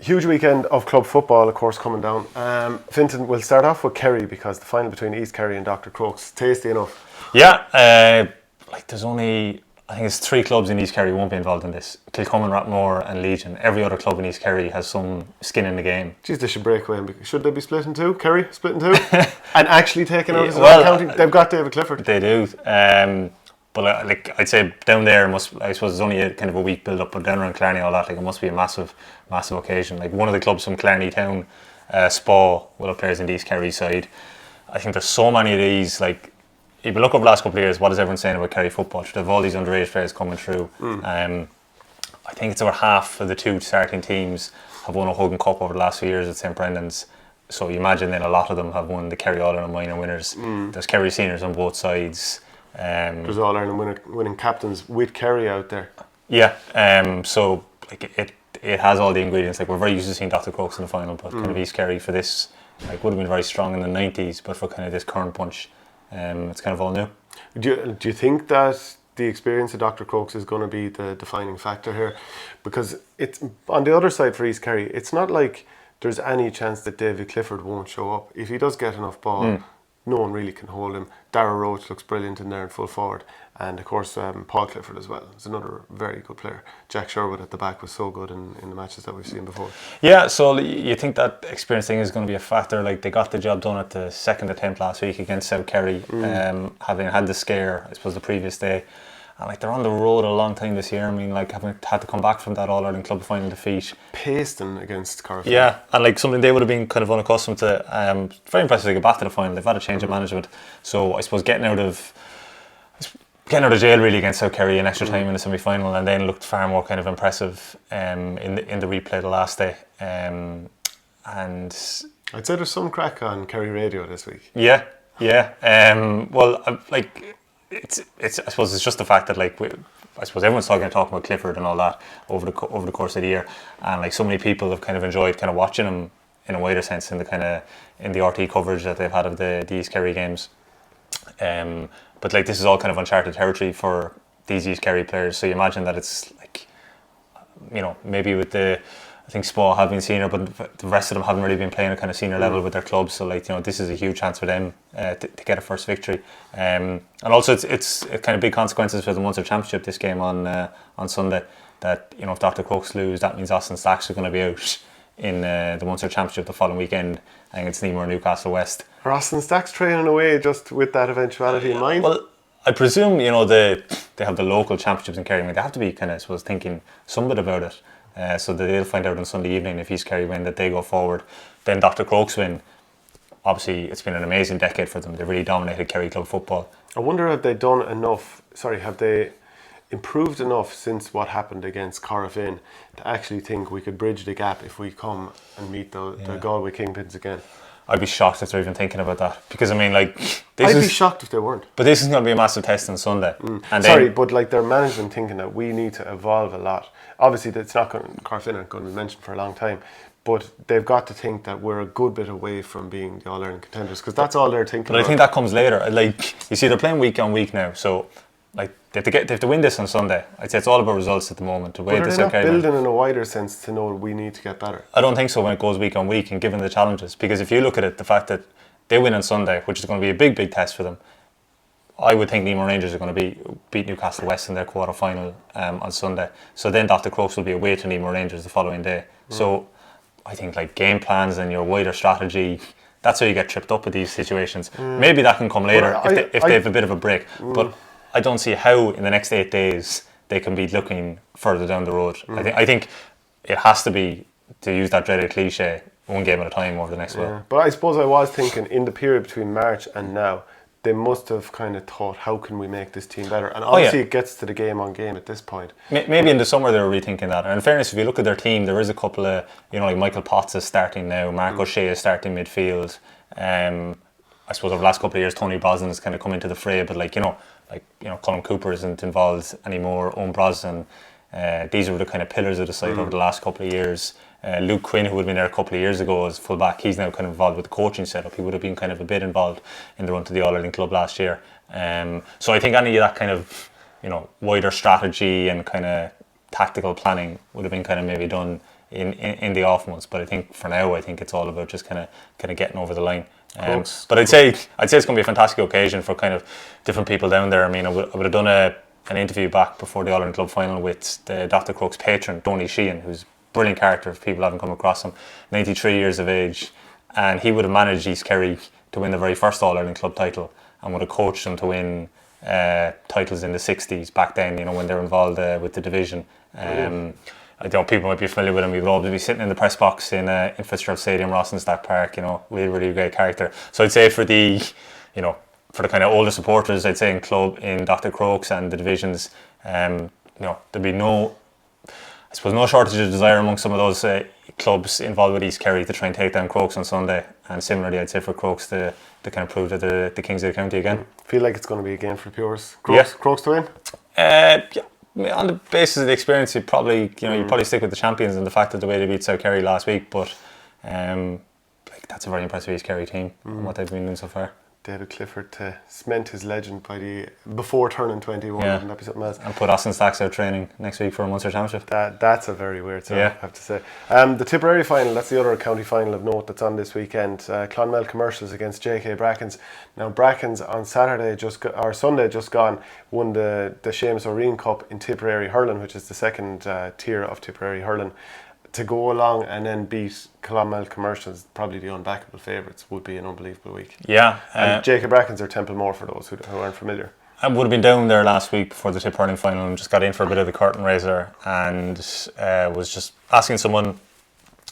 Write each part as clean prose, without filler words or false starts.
Huge weekend of club football, of course, coming down. Fintan, we'll start off with Kerry because the final between East Kerry and Dr Crokes, tasty enough. Yeah, there's only, I think it's 3 clubs in East Kerry won't be involved in this. Kilcommon, Rathmore and Legion. Every other club in East Kerry has some skin in the game. Geez, they should break away. Should they be split in two? Kerry split in two? And actually taken out as well, counting they've got David Clifford. They do. But I'd say down there I suppose it's only kind of a week build up, but down around Clarny and all that, it must be a massive occasion. Like one of the clubs from Clarny Town, Spa, will have players in the East Kerry side. I think there's so many of these. Like if you look over the last couple of years, what is everyone saying about Kerry football? They have all these underage players coming through. I think it's over half of the 2 starting teams have won a Hogan Cup over the last few years at St Brendan's. So you imagine then a lot of them have won the Kerry All-Ireland minor winners. There's Kerry seniors on both sides. There's All-Ireland winning captains with Kerry out there. Yeah, so it has all the ingredients. Like we're very used to seeing Dr Crokes in the final, but kind of East Kerry for this would have been very strong in the 90s, but for kind of this current punch, it's kind of all new. Do you think that the experience of Dr Crokes is going to be the defining factor here? Because it's on the other side for East Kerry, it's not like there's any chance that David Clifford won't show up. If he does get enough ball, no one really can hold him. Dara Roach looks brilliant in there in full forward, and of course Paul Clifford as well is another very good player. Jack Sherwood at the back was so good in the matches that we've seen before. Yeah, so you think that experience thing is going to be a factor? Like they got the job done at the second attempt last week against South Kerry, having had the scare I suppose the previous day, and they're on the road a long time this year. I mean, having had to come back from that All-Ireland club final defeat. Pasting against Corofin. Yeah, and something they would have been kind of unaccustomed to. Very impressive to get back to the final. They've had a change of management, so I suppose getting out of jail really against South Kerry in extra time in the semi-final, and then looked far more kind of impressive in the replay the last day. And I'd say there's some crack on Kerry radio this week. Yeah. It's I suppose it's just the fact that I suppose everyone's talking about Clifford and all that over the course of the year, and so many people have kind of enjoyed kind of watching him in a wider sense in the RT coverage that they've had of the East Kerry games. But this is all kind of uncharted territory for these East Kerry players. So you imagine that it's maybe with I think Spa have been senior, but the rest of them haven't really been playing a kind of senior level with their clubs. So this is a huge chance for them to get a first victory. And also it's kind of big consequences for the Munster Championship this game on Sunday. That if Dr Crokes lose, that means Austin Stacks are going to be out in the Munster Championship the following weekend. I think it's Nemo or Newcastle West. Are Austin Stacks training away just with that eventuality in mind? Well, I presume they have the local championships in Kerry. I mean, they have to be kind of thinking some bit about it. So that they'll find out on Sunday evening if East Kerry win, that they go forward. Then Dr Crokes win. Obviously, it's been an amazing decade for them. They've really dominated Kerry club football. I wonder have they improved enough since what happened against Corofin to actually think we could bridge the gap if we come and meet the Galway Kingpins again? I'd be shocked if they're even thinking about that, because I'd be shocked if they weren't. But this is going to be a massive test on Sunday. But their management thinking that we need to evolve a lot. Obviously, Corofin aren't going to be mentioned for a long time, but they've got to think that we're a good bit away from being the All-Ireland contenders, because that's all they're thinking. But I think that comes later. You see, they're playing week on week now, so they have to win this on Sunday. I'd say it's all about results at the moment. But are they not building in a wider sense to know we need to get better? I don't think so when it goes week on week and given the challenges, because if you look at it, the fact that they win on Sunday, which is going to be a big, big test for them, I would think Nemo Rangers are going to beat Newcastle West in their quarter final on Sunday. So then Dr Crokes will be away to Nemo Rangers the following day. So I think game plans and your wider strategy, that's how you get tripped up with these situations. Maybe that can come later if they have a bit of a break. But I don't see how in the next 8 days they can be looking further down the road. I think it has to be, to use that dreaded cliche, one game at a time over the next while. But I suppose I was thinking in the period between March and now, they must have kind of thought, how can we make this team better? And obviously it gets to the game on game at this point. Maybe in the summer they were rethinking that. And in fairness, if you look at their team, there is a couple of, Michael Potts is starting now, Mark O'Shea is starting midfield. I suppose over the last couple of years, Tony Brosnan has kind of come into the fray, but Colin Cooper isn't involved anymore, Owen Brosnan. These were the kind of pillars of the side over the last couple of years. Luke Quinn, who had been there a couple of years ago as full back, he's now kind of involved with the coaching setup. He would have been kind of a bit involved in the run to the All-Ireland club last year. So I think any of that kind of wider strategy and kind of tactical planning would have been kind of maybe done in the off months. But I think for now, I think it's all about just kind of getting over the line. Crokes. But I'd say it's going to be a fantastic occasion for kind of different people down there. I mean, I would have done an interview back before the All Ireland Club final with the Dr Crokes patron, Tony Sheehan, who's a brilliant character if people haven't come across him, 93 years of age, and he would have managed East Kerry to win the very first All Ireland Club title and would have coached them to win titles in the 60s back then, when they were involved with the division. I don't know, people might be familiar with him. He would always be sitting in the press box in Fitzgerald Stadium, Rossenstack Park, really, really great character. So I'd say for the kind of older supporters, I'd say in Dr Crokes and the divisions, there'd be no shortage of desire among some of those clubs involved with East Kerry to try and take down Crokes on Sunday. And similarly, I'd say for Crokes to kind of prove that the kings of the county again. Feel like it's going to be a game for the Pures. Crokes to win? Yeah. On the basis of the experience, you'd probably stick with the champions and the fact that the way they beat South Kerry last week. But that's a very impressive East Kerry team and what they've been doing so far. David Clifford to cement his legend before turning 21, wouldn't that be something else? And put Austin Stacks out training next week for a Munster Championship. That's a very weird thing, I have to say. The Tipperary final, that's the other county final of note that's on this weekend. Clonmel Commercials against JK Brackens. Now Brackens on Sunday just gone won the Seamus O'Reen Cup in Tipperary hurling, which is the second tier of Tipperary hurling. To go along and then beat Clonmel Commercials, probably the unbackable favourites, would be an unbelievable week. Yeah. And Jacob Brackens are Templemore for those who aren't familiar. I would have been down there last week before the Tip hurling final and just got in for a bit of the curtain raiser and was just asking someone,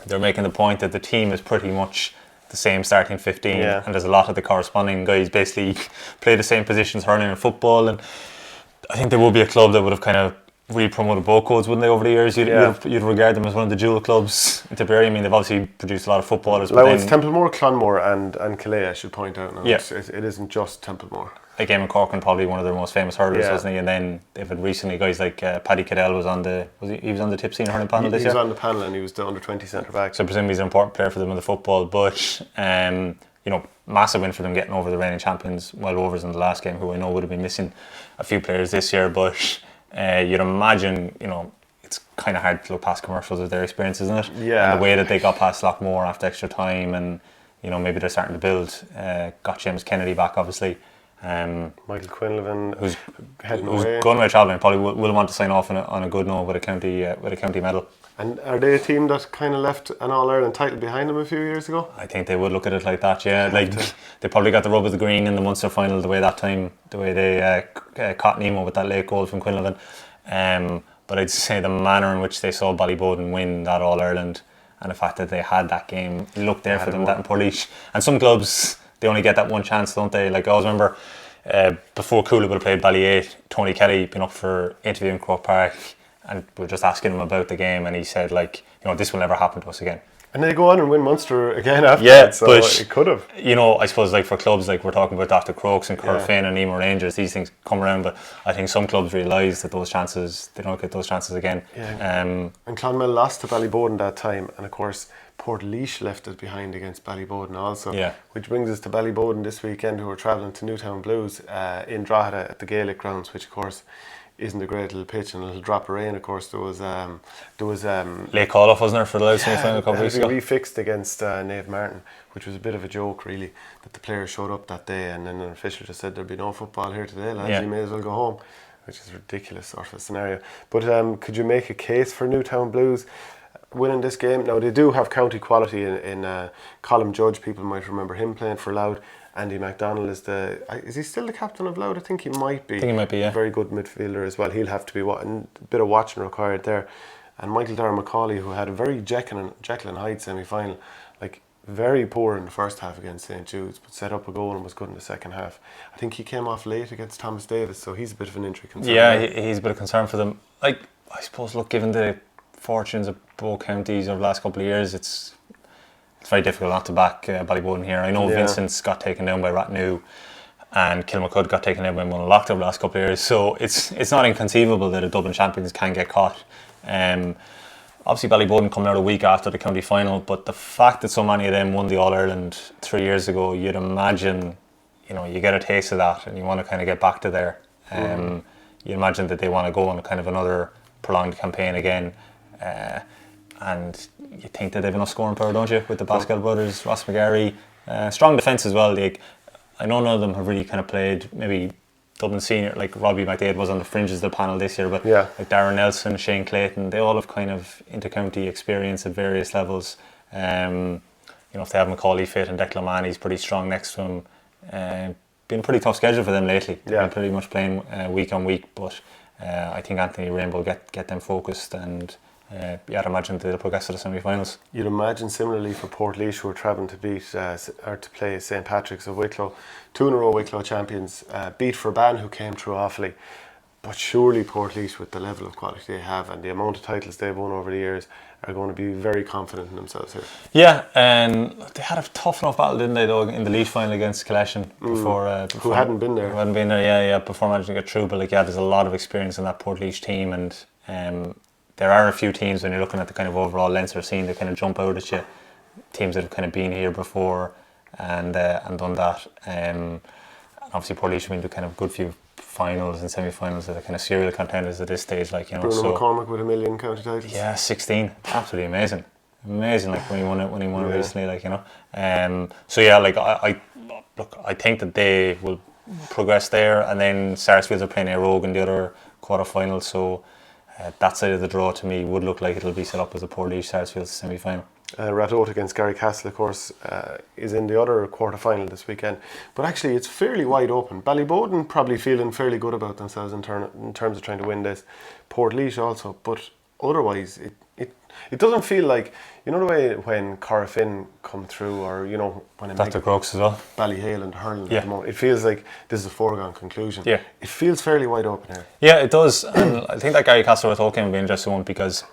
they're making the point that the team is pretty much the same starting 15 and there's a lot of the corresponding guys basically play the same positions hurling and football, and I think there will be a club that would have kind of really promoted both codes, wouldn't they, over the years? You'd regard them as one of the jewel clubs in Tipperary. I mean, they've obviously produced a lot of footballers. Well, it's Templemore, Clonmore and Calais, I should point out now. It isn't just Templemore. Like Eamon Corcoran, probably one of their most famous hurlers, wasn't he? And then they've had recently guys like Paddy Cadell was on the Tip Scene hurling panel this year? He was on the panel and he was the under-20 centre-back. So presumably he's an important player for them in the football, but massive win for them getting over the reigning champions, Wild Rovers in the last game, who I know would have been missing a few players this year, but you'd imagine, it's kind of hard to look past Commercials with their experience, isn't it? Yeah. And the way that they got past Lockmore after extra time, and maybe they're starting to build. Got James Kennedy back, obviously. Michael Quinlivan, who's going away travelling, probably will want to sign off on a good note with a county medal. And are they a team that kind of left an All-Ireland title behind them a few years ago? I think they would look at it like that, yeah. They probably got the rub of the green in the Munster final the way they caught Nemo with that late goal from Quinlivan. But I'd say the manner in which they saw Ballyboden win that All-Ireland and the fact that they had that game, it looked there for them, that in Portlaoise. And some clubs, they only get that one chance, don't they? Like I always remember before Coola would have played Bally8, Tony Kelly been up for interview in Croke Park, and we were just asking him about the game, and he said, this will never happen to us again. And they go on and win Munster again after that, so but it could have. I suppose for clubs like we're talking about Dr Crokes and Corofin and Emo Rangers, these things come around, but I think some clubs realise that they don't get those chances again. Yeah. And Clonmel lost to Ballyboden that time, and of course Portlaoise left it behind against Ballyboden also. Yeah. Which brings us to Ballyboden this weekend, who are travelling to Newtown Blues in Drogheda at the Gaelic grounds, which of course isn't a great little pitch and a little drop of rain. Of course, there was late call off, wasn't there, for the last final a couple of weeks ago? Refixed against Nave Martin, which was a bit of a joke really, that the players showed up that day and then an official just said there'd be no football here today, lads, you may as well go home, which is a ridiculous sort of a scenario. But could you make a case for Newtown Blues winning this game? Now they do have county quality in Colm Judge. People might remember him playing for Louth. Andy MacDonald is he still the captain of Louth? I think he might be. Yeah. Very good midfielder as well. He'll have to be a bit of watching required there. And Michael Darragh Macaulay, who had a very Jekyll and Hyde semi-final, very poor in the first half against St Jude's, but set up a goal and was good in the second half. I think he came off late against Thomas Davis, so he's a bit of an injury concern. Yeah, he's a bit of concern for them. I suppose, given the fortunes of both counties over the last couple of years, it's very difficult not to back Ballyboden here. I know Vincent's got taken down by Ratnew and Kilmacud got taken down by Munalocht over the last couple of years, so it's not inconceivable that a Dublin champions can get caught. Obviously Ballyboden coming out a week after the county final, but the fact that so many of them won the All-Ireland 3 years ago, you'd imagine you get a taste of that and you want to kind of get back to there. You imagine that they want to go on kind of another prolonged campaign again. and you think that they've enough scoring power, don't you, with the Pascal brothers, Ross McGarry, strong defence as well. Like, I know none of them have really kind of played. Maybe Dublin senior, like Robbie McDade was on the fringes of the panel this year, but like Darren Nelson, Shane Clayton, they all have kind of inter-county experience at various levels. You know, if they have Macaulay fit and Declan Manny's pretty strong next to him, been a pretty tough schedule for them lately. They've been pretty much playing week on week, but I think Anthony Rainbow get them focused, and I'd imagine they'll progress to the semi-finals. You'd imagine similarly for Portlaoise, who are travelling to beat or to play St Patrick's of Wicklow, 2 in a row Wicklow champions, beat Forban, who came through awfully. But surely Portlaoise, with the level of quality they have and the amount of titles they've won over the years, are going to be very confident in themselves here. Yeah, and they had a tough enough battle, didn't they, though, in the league final against Collection before who hadn't been there. Before managing to get through. But there's a lot of experience in that Portlaoise team, and there are a few teams when you're looking at the kind of overall Leinster scene that kind of jump out at you. Teams that have kind of been here before and done that. And obviously Portlaoise have been to kind of good few finals and semi-finals that are kind of serial contenders at this stage, like, you know. Bruno McCormick with 1 million county titles. Yeah, 16, absolutely amazing, like when he won it recently, like, you know. So yeah, like I think that they will progress there, and then Sarsfields are playing Rogue in the other quarter-final, so that side of the draw to me would look like it'll be set up as a Portlaoise Sarsfields semi-final. Ratoath against Gary Castle, of course, is in the other quarter-final this weekend. But actually, it's fairly wide open. Ballyboden probably feeling fairly good about themselves in terms of trying to win this. Portlaoise also. But otherwise, it doesn't feel like, you know, the way when Corofin come through, or, you know, when Dr Crokes as well. Ballyhale and hurling at the moment, it feels like this is a foregone conclusion. Yeah. It feels fairly wide open here. Yeah, it does. And I think that Gary Castle Ratoath game will be an interesting one, because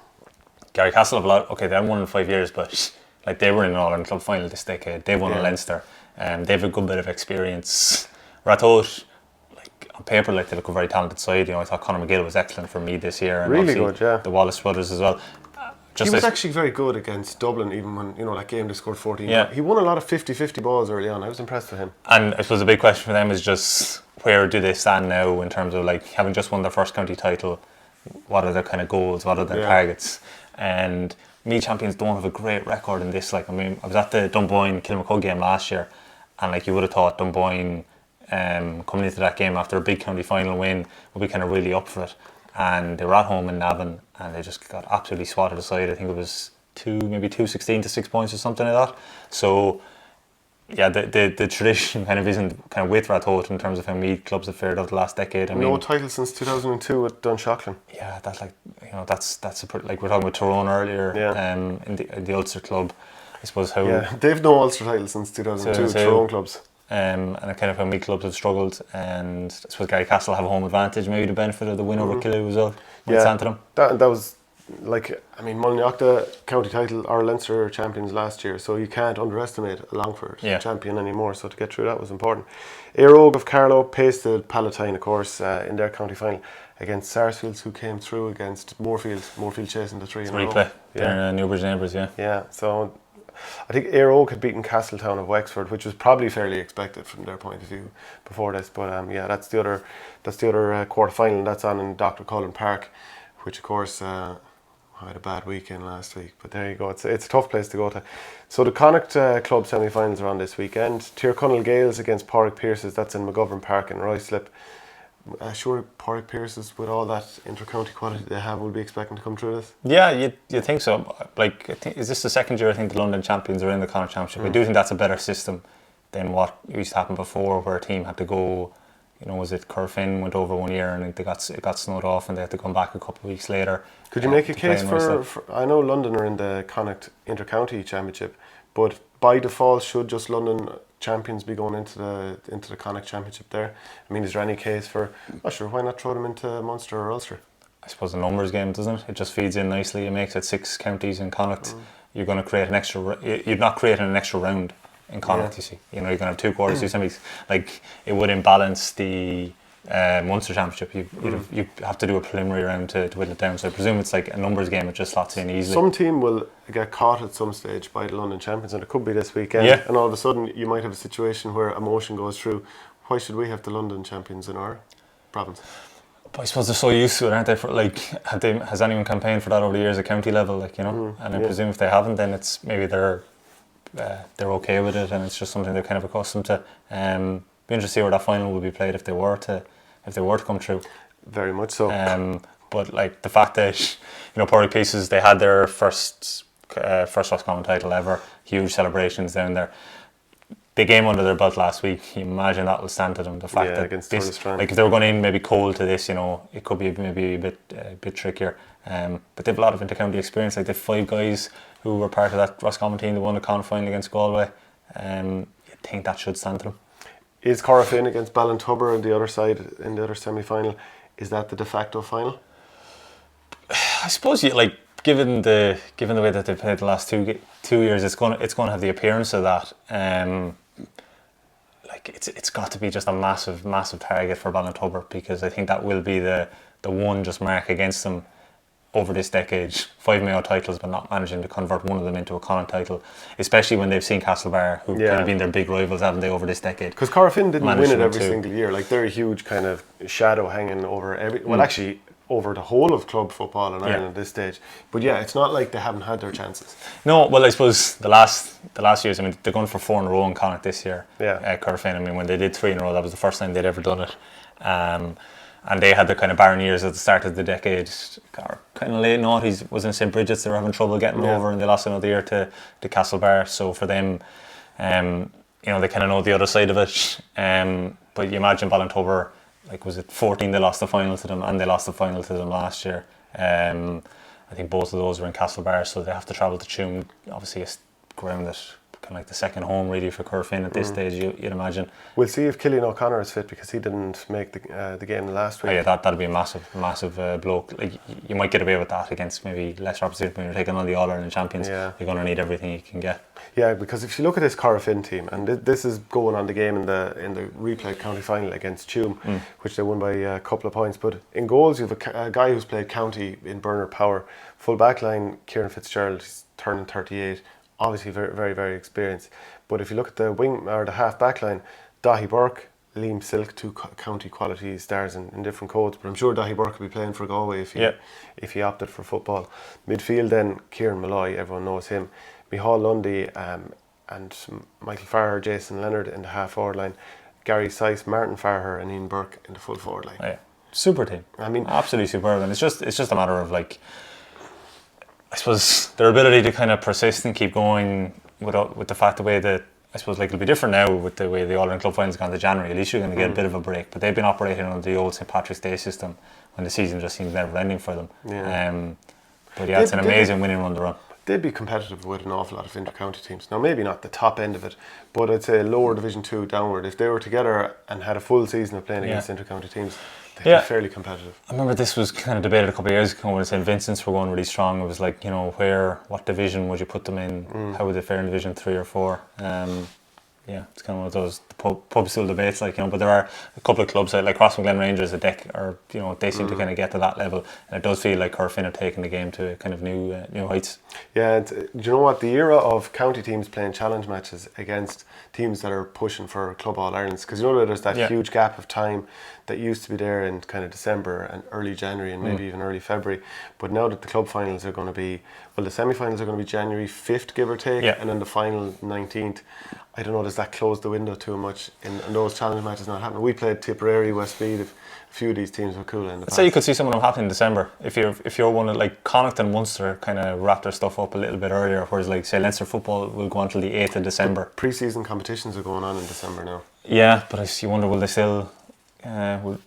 Gary Castle have a lot. Okay, they haven't won in 5 years, but like, they were in an All-Ireland club final this decade. They've won in Leinster, and they have a good bit of experience. Ratoath, like, on paper, like, they look a very talented side. You know, I thought Conor McGill was excellent for me this year, and really good, the Wallace brothers as well. He was actually very good against Dublin, even when, you know, that game they scored 14. Yeah. He won a lot of 50-50 balls early on. I was impressed with him. And I suppose the big question for them is just, where do they stand now in terms of, like, having just won their first county title? What are their kind of goals? What are their targets? And me champions don't have a great record in this. Like, I mean, I was at the Dunboyne Kilmacud game last year, and like, you would have thought Dunboyne coming into that game after a big county final win would be kind of really up for it. And they were at home in Navan, and they just got absolutely swatted aside. I think it was 2-16 to 6 points or something like that. So yeah, the tradition kind of isn't kind of with Ratoath in terms of how Meath clubs have fared over the last decade. I mean, no title since 2002 with Dunshaughlin. Yeah, that's like, you know, that's like we're talking about Tyrone earlier. In the Ulster club, I suppose how they've no Ulster title since 2002. Tyrone clubs. And kind of how Meath clubs have struggled, and I suppose Gary Castle have a home advantage, maybe the benefit of the win over Killoo as well. Yeah, that was, like, I mean, Molyneux county title or Leinster champions last year, so you can't underestimate a Longford champion anymore. So to get through that was important. Rogue of Carlow pasted Palatine, of course, in their county final against Sarsfields, who came through against Moorfield chasing the 3 in a row. Replay. They're Newbridge neighbours, yeah. So I think Rogue had beaten Castletown of Wexford, which was probably fairly expected from their point of view before this. But that's the other quarter final, and that's on in Dr Cullen Park, which of course I had a bad weekend last week. But there you go. It's a tough place to go to. So the Connacht club semi-finals are on this weekend. Tyrconnell Gales against Porrick Pierces. That's in McGovern Park in Ruislip. Sure, Porrick Pierces, with all that inter-county quality they have, will be expecting to come through this. Yeah, you think so. Like, I think, is this the second year I think the London champions are in the Connacht Championship? I do think that's a better system than what used to happen before, where a team had to go, you know, was it Corofin went over 1 year and it got snowed off, and they had to come back a couple of weeks later. Could you make a case for I know London are in the Connacht inter-county championship, but by default should just London champions be going into the Connacht championship there? I mean, is there any case for, sure, why not throw them into Munster or Ulster? I suppose a numbers game, doesn't it? It just feeds in nicely. It makes it 6 counties in Connacht. You're going to create an extra. You're not creating an extra round in Connacht. You see, you know, you're going to have 2 quarters, 2 semis. Like, it would imbalance the Munster championship. You have to do a preliminary round to whittle it down. So I presume it's like a numbers game. It just slots in easily. Some team will get caught at some stage by the London champions, and it could be this weekend. Yeah. And all of a sudden you might have a situation where a motion goes through. Why should we have the London champions in our province? But I suppose they're so used to it, aren't they? For like, has anyone campaigned for that over the years at county level? Like, you know, and I presume if they haven't, then it's maybe they're okay with it, and it's just something they're kind of accustomed to. Be interested to see where that final will be played if they were to come through. Very much so. But like the fact that, you know, Portlaoise Pieces, they had their first Roscommon title ever, huge celebrations down there. The game under their belt last week, you imagine that will stand to them. The fact that against this, like if they were going in maybe cold to this, you know, it could be maybe a bit trickier. But they have a lot of intercounty experience. Like they have 5 guys who were part of that Roscommon team that won the Connacht final against Galway. I think that should stand to them. Is Corofin against Ballintubber on the other side in the other semi-final? Is that the de facto final? I suppose given the way that they've played the last 2 years, it's going to have the appearance of that. It's got to be just a massive target for Ballintubber, because I think that will be the one just mark against them over this decade. 5 Mayo titles, but not managing to convert one of them into a Connacht title, especially when they've seen Castlebar, who've kind of been their big rivals, haven't they, over this decade? Because Corofin didn't win it every single year. Like, they're a huge kind of shadow hanging over actually over the whole of club football in Ireland at this stage. But yeah, it's not like they haven't had their chances. No, well, I suppose the last years, I mean, they're going for 4 in a row in Connacht this year. Corofin, I mean, when they did 3 in a row, that was the first time they'd ever done it. And they had their kind of barren years at the start of the decade, or kind of late noughties, was in St. Bridget's. They were having trouble getting over, and they lost another year to Castlebar. So for them, you know, they kind of know the other side of it. But you imagine Ballintubber, like, was it 14 they lost the final to them, and they lost the final to them last year. I think both of those were in Castlebar, so they have to travel to Tuam, obviously a ground that kind of like the second home really for Corofin at this stage, you'd imagine. We'll see if Cillian O'Connor is fit, because he didn't make the game last week. Oh yeah, that'd be a massive blow. Like, you might get away with that against maybe lesser opposition when you're taking on the All-Ireland champions. You're going to need everything you can get. Yeah, because if you look at this Corofin team, and this is going on the game in the replayed county final against Tuam, which they won by a couple of points. But in goals, you have a guy who's played county in Bernard Power. Full back line, Kieran Fitzgerald, he's turning 38. Obviously very, very, very experienced. But if you look at the wing or the half back line, Dahi Burke, Liam Silk, 2 county quality stars in different codes. But I'm sure Dahi Burke will be playing for Galway if he opted for football. Midfield then, Kieran Malloy, everyone knows him. Micheál Lundy and Michael Farrer, Jason Leonard in the half forward line. Gary Syce, Martin Farrer and Ian Burke in the full forward line. Yeah. Super team. I mean, absolutely superb. And it's just a matter of, like, I suppose their ability to kind of persist and keep going with the fact the way that, I suppose, like, it'll be different now with the way the All-Ireland Club Final's gone to January. At least you're going to get a bit of a break. But they've been operating under the old St. Patrick's Day system when the season just seems never ending for them. But yeah, it's an amazing winning run to run. They'd be competitive with an awful lot of inter-county teams. Now, maybe not the top end of it, but I'd say lower Division 2 downward. If they were together and had a full season of playing against inter-county teams, they'd be fairly competitive. I remember this was kind of debated a couple of years ago when St. Vincent's were going really strong. It was like, you know, what division would you put them in? How would they fare in Division 3 or 4? Yeah, it's kind of one of those pub still debates, like, you know. But there are a couple of clubs like Crossmaglen Rangers, you know, they seem to kind of get to that level, and it does feel like Corofin are taking the game to kind of new heights. Yeah, and do you know what? The era of county teams playing challenge matches against teams that are pushing for Club All Irelands, because you know that there's that huge gap of time that used to be there in kind of December and early January and maybe even early February. But now that the club finals are going to be, well, the semi-finals are going to be January 5th, give or take, and then the final 19th. I don't know, does that close the window too much in those challenge matches not happening? We played Tipperary, Westmeath, a few of these teams were cool in the past. So you could see some of them happening in December. If you're one of, like, Connacht and Munster kind of wrap their stuff up a little bit earlier, whereas, like, say, Leinster football will go on until the 8th of December. But pre-season competitions are going on in December now. Yeah, but you wonder, will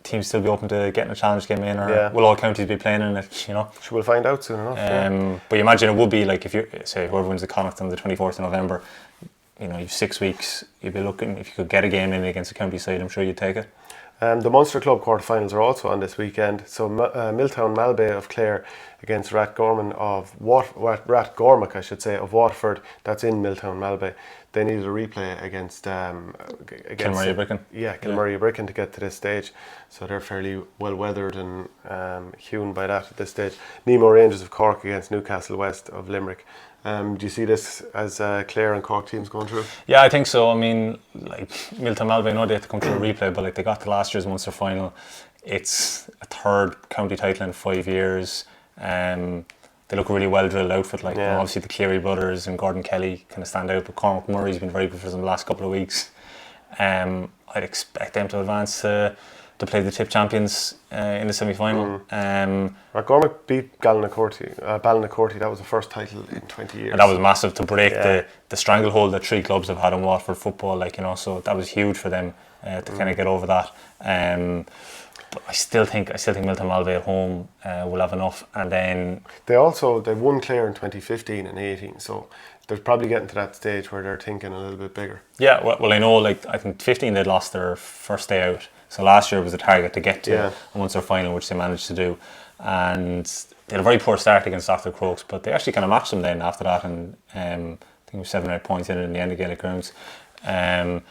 teams still be open to getting a challenge game in, or will all counties be playing in it, you know? Sure, we'll find out soon enough. But you imagine it would be like, if you say whoever wins the Connacht on the 24th of November, you know, you've 6 weeks, you'd be looking, if you could get a game in against a county side, I'm sure you'd take it. The Munster Club quarterfinals are also on this weekend. So Milltown Malbay of Clare against Rathgormack of Waterford. That's in Milltown Malbay. They needed a replay against Kilmurry Bricken. Yeah, Kilmurry Bricken to get to this stage. So they're fairly well weathered and hewn by that at this stage. Nemo Rangers of Cork against Newcastle West of Limerick. Do you see this as Clare and Cork teams going through? Yeah, I think so. I mean, like, Milltown Malbay, I know they had to come through a replay, but like, they got to last year's Munster final. it's a third county title in 5 years. They look a really well drilled outfit. Like, obviously the Cleary brothers and Gordon Kelly kind of stand out, but Cormac Murray's been very good for them the last couple of weeks. I'd expect them to advance to play the Tip champions in the semi-final. Cormac beat Ballintubber. That was the first title in 20 years. And that was massive to break the stranglehold that three clubs have had in Waterford football. Like, you know, so that was huge for them to kind of get over that. But I still think Milton Malvey at home will have enough, and then they won Clare in 2015 and 18, so they're probably getting to that stage where they're thinking a little bit bigger. Yeah, well I know, like, I think 15 they'd lost their first day out, so last year was a target to get to a Munster final, which they managed to do, and they had a very poor start against Dr Crokes, but they actually kind of matched them then after that, and I think it was 7 or 8 points in the end of Gaelic grounds, and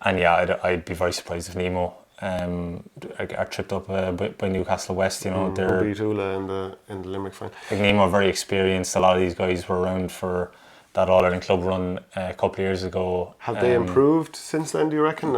yeah, I'd be very surprised if Nemo are tripped up by Newcastle West. You know, they're beat Ula in the Limerick final. Like, Nemo are very experienced. A lot of these guys were around for that All Ireland club run a couple of years ago. Have they improved since then, do you reckon?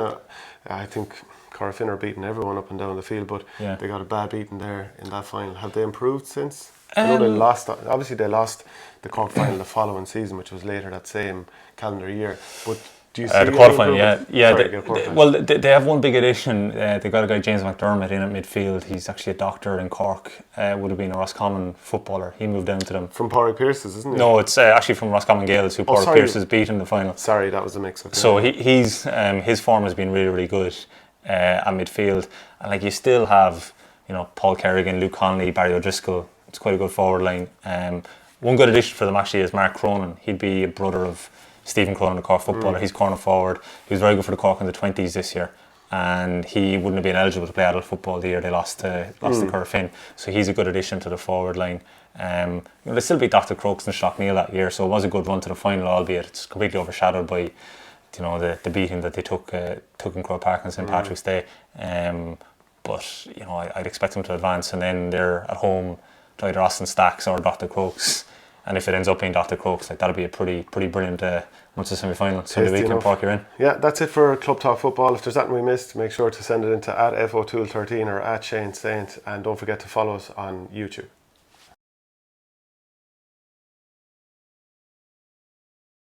I think Corofin are beating everyone up and down the field, but they got a bad beating there in that final. Have they improved since? I know they lost. Obviously, they lost the Cork final the following season, which was later that same calendar year. But do you see the quarterfinal? They have one big addition. They got a guy, James McDermott, in at midfield. He's actually a doctor in Cork. Would have been a Roscommon footballer. He moved down to them from Pádraig Pearse's, isn't it? No, it's actually from Roscommon Gaels, who Pádraig Pearse has beat in the final. Sorry, that was a mix-up. So he's his form has been really, really good at midfield, and like, you still have, you know, Paul Kerrigan, Luke Connolly, Barry O'Driscoll. It's quite a good forward line. One good addition for them actually is Mark Cronin. He'd be a brother of Stephen Cronin, the Cork footballer. He's corner forward. He was very good for the Cork in the 20s this year, and he wouldn't have been eligible to play adult football the year they lost to Corofin. So he's a good addition to the forward line. You know, they still beat Dr Crokes and Shockneil that year, so it was a good run to the final, albeit it's completely overshadowed by, you know, the beating that they took in Croke Park on St Patrick's Day. But you know, I'd expect them to advance, and then they're at home to either Austin Stacks or Dr Crokes. And if it ends up being Dr Crokes, like, that'll be a pretty brilliant Munster semi-final Sunday weekend. Park, you're in. Yeah, that's it for Club Talk Football. If there's anything we missed, make sure to send it into @FOTool13 or @Shane Saint, and don't forget to follow us on YouTube.